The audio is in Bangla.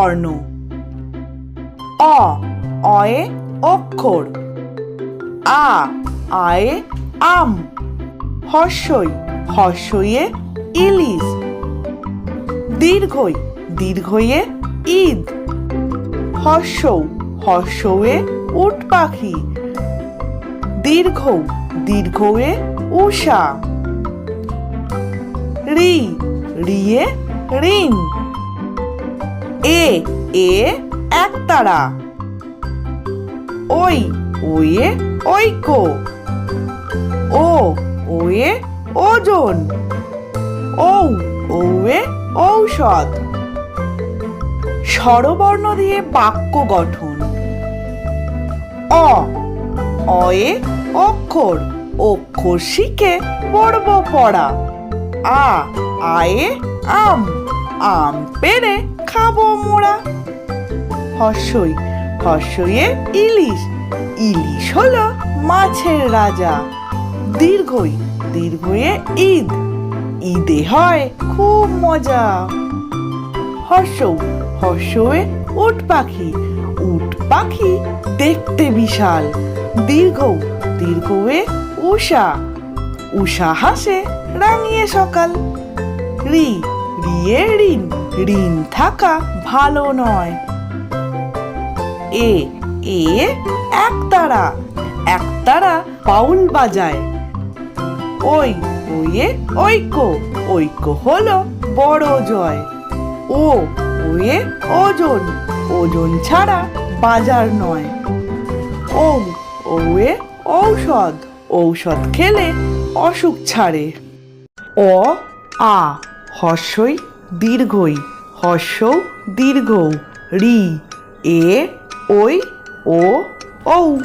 বর্ণ। অয়ে অক্ষর। আয়ে আম। হর্ষইয়ে ইলিশ। দীর্ঘইয়ে ঈদ। হর্ষৌয়ে উট পাখি। দীর্ঘয়ে উষা। রিয়ে ঋণ। এ একতারা। ওয়ে ঐক্য। ওয়ে ওজন। ঔয়ে ঔষধ। স্বরবর্ণ দিয়ে বাক্য গঠন। অয়ে অক্ষর। অক্ষর শিখে পড়ব পড়া। আয়ে আম। আম পেড়ে খাবো মোড়া। হর্ষইয়ে ইলিশ। ইলিশ হলো মাছের রাজা। দীর্ঘয়ে ঈদ। ঈদে হয় খুব মজা। হর্ষয়ে উট পাখি। উট পাখি দেখতে বিশাল। দীর্ঘয়ে উষা। উষা হাসে রাঙিয়ে সকাল। রিয়ে ঋণ। ঋণ থাকা ভালো নয়। এ একতারা। একতারা বাউল বাজায়। ওয়ে ঐক্য। ঐক্য হলো বড় জয়। ওয়ে ওজন। ওজন ছাড়া বাজার নয়। ওয়ে ঔষধ। ঔষধ খেলে অসুখ ছাড়ে। হর্ষই দীর্ঘই। হর্ষৌ দীর্ঘ। রি এ ওই ও ঔ।